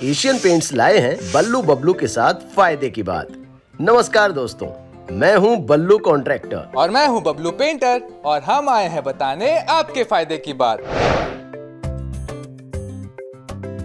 Asian paints लाए हैं बल्लू बबलू के साथ फायदे की बात। नमस्कार दोस्तों, मैं हूं बल्लू कॉन्ट्रैक्टर और मैं हूं बबलू पेंटर और हम आए हैं बताने आपके फायदे की बात।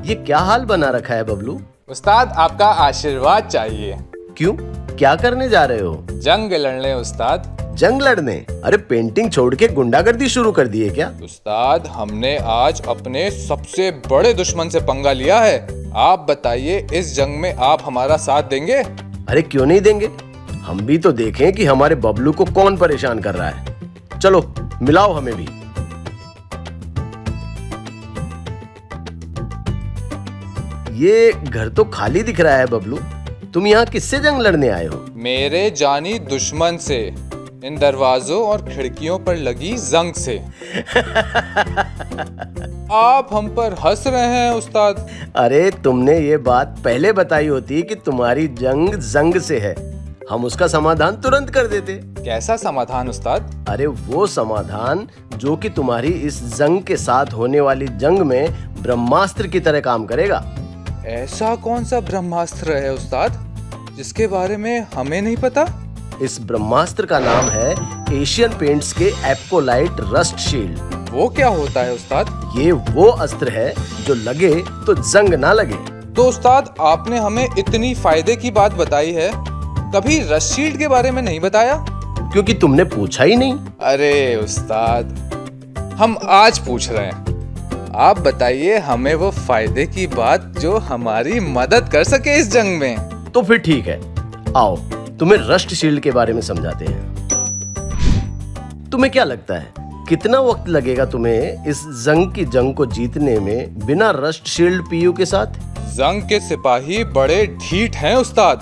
ये क्या हाल बना रखा है बबलू? उस्ताद आपका आशीर्वाद चाहिए। क्यों, क्या करने जा रहे हो? जंग लड़ने उस्ताद। जंग लड़ने? अरे पेंटिंग छोड़ के गुंडागर्दी शुरू कर दी है क्या? उस्ताद हमने आज अपने सबसे बड़े दुश्मन से पंगा लिया है। आप बताइए इस जंग में आप हमारा साथ देंगे? अरे क्यों नहीं देंगे, हम भी तो देखें कि हमारे बबलू को कौन परेशान कर रहा है। चलो मिलाओ हमें भी। ये घर तो खाली दिख रहा है बबलू, तुम यहाँ किससे जंग लड़ने आए हो? मेरे जानी दुश्मन से, इन दरवाजों और खिड़कियों पर लगी जंग से। आप हम पर हंस रहे हैं उस्ताद। अरे तुमने ये बात पहले बताई होती कि तुम्हारी जंग से है, हम उसका समाधान तुरंत कर देते। कैसा समाधान उस्ताद? अरे वो समाधान जो कि तुम्हारी इस जंग के साथ होने वाली जंग में ब्रह्मास्त्र की तरह काम करेगा। ऐसा कौन सा ब्रह्मास्त्र है उस्ताद जिसके बारे में हमें नहीं पता? इस ब्रह्मास्त्र का नाम है एशियन पेंट्स के एप्कोलाइट रस्ट शील्ड। वो क्या होता है उस्ताद? ये वो अस्त्र है जो लगे तो जंग ना लगे। तो उस्ताद आपने हमें इतनी फायदे की बात बताई है, कभी रस्ट शील्ड के बारे में नहीं बताया? क्योंकि तुमने पूछा ही नहीं। अरे उस्ताद हम आज पूछ रहे हैं, आप बताइए हमें वो फायदे की बात जो हमारी मदद कर सके इस जंग में। तो फिर ठीक है, आओ तुम्हें रस्ट शील्ड के बारे में समझाते हैं। तुम्हें क्या लगता है कितना वक्त लगेगा तुम्हें इस जंग को जीतने में बिना रस्ट शील्ड पीयू के साथ? जंग के सिपाही बड़े ढीठ हैं उस्ताद,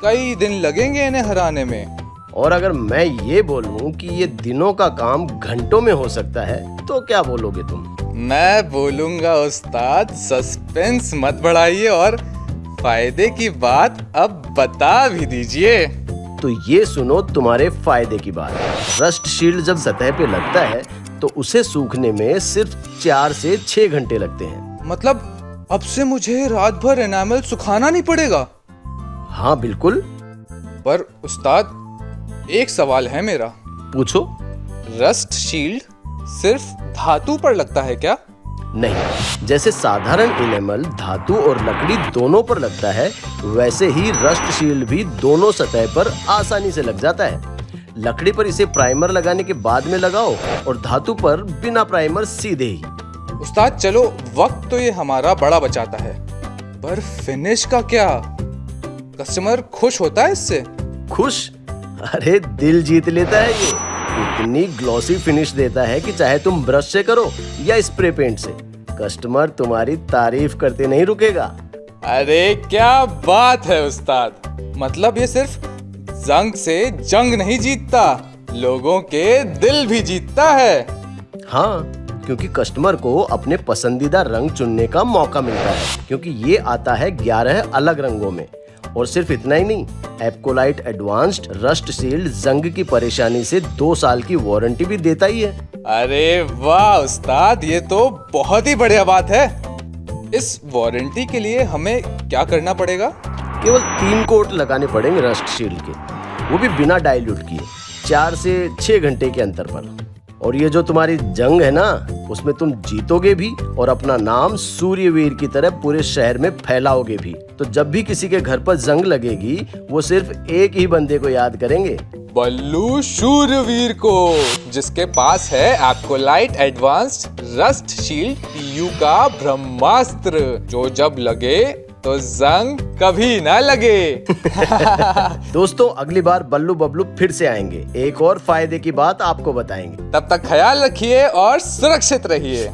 कई दिन लगेंगे इन्हें हराने में। और अगर मैं ये बोलूं कि ये दिनों का काम घंटों में हो सकता है तो क्या बोलोगे तुम? मैं बोलूंगा उस्ताद सस्पेंस मत बढ़ाइए और फायदे की बात अब बता भी दीजिए। तो ये सुनो तुम्हारे फायदे की बात। रस्ट शील्ड जब सतह पे लगता है तो उसे सूखने में सिर्फ 4 से 6 घंटे लगते हैं। मतलब अब से मुझे रात भर एनामल सुखाना नहीं पड़ेगा? हाँ बिल्कुल। पर उस्ताद एक सवाल है मेरा। पूछो। रस्ट शील्ड सिर्फ धातु पर लगता है क्या? नहीं, जैसे साधारण इनेमल धातु और लकड़ी दोनों पर लगता है, वैसे ही रस्ट शील्ड भी दोनों सतह पर आसानी से लग जाता है। लकड़ी पर इसे प्राइमर लगाने के बाद में लगाओ और धातु पर बिना प्राइमर सीधे ही। उस्ताद चलो वक्त तो ये हमारा बड़ा बचाता है, पर फिनिश का क्या? कस्टमर खुश होता है इससे? खुश? अरे दिल जीत लेता है ये। इतनी ग्लॉसी फिनिश देता है कि चाहे तुम ब्रश से करो या स्प्रे पेंट से, कस्टमर तुम्हारी तारीफ करते नहीं रुकेगा। अरे क्या बात है उस्ताद, मतलब ये सिर्फ जंग से जंग नहीं जीतता, लोगों के दिल भी जीतता है। हाँ, क्योंकि कस्टमर को अपने पसंदीदा रंग चुनने का मौका मिलता है, क्योंकि ये आता है 11 अलग रंगों में। और सिर्फ इतना ही नहीं, एप्कोलाइट एडवांस्ड रस्ट शील्ड जंग की परेशानी से 2 साल की वारंटी भी देता ही है। अरे वाह उस्ताद, ये तो बहुत ही बढ़िया बात है। इस वारंटी के लिए हमें क्या करना पड़ेगा? केवल 3 कोट लगाने पड़ेंगे रस्ट शील्ड के, वो भी बिना डाइल्यूट किए, 4 से 6 घंटे के अंतर पर। और ये जो तुम्हारी जंग है ना, उसमें तुम जीतोगे भी और अपना नाम सूर्यवीर की तरह पूरे शहर में फैलाओगे भी। तो जब भी किसी के घर पर जंग लगेगी, वो सिर्फ एक ही बंदे को याद करेंगे, बल्लू शूरवीर को, जिसके पास है Apcolite advanced rust shield PU का ब्रह्मास्त्र, जो जब लगे तो जंग कभी ना लगे। दोस्तों अगली बार बल्लू बबलू फिर से आएंगे, एक और फायदे की बात आपको बताएंगे। तब तक ख्याल रखिए और सुरक्षित रहिए।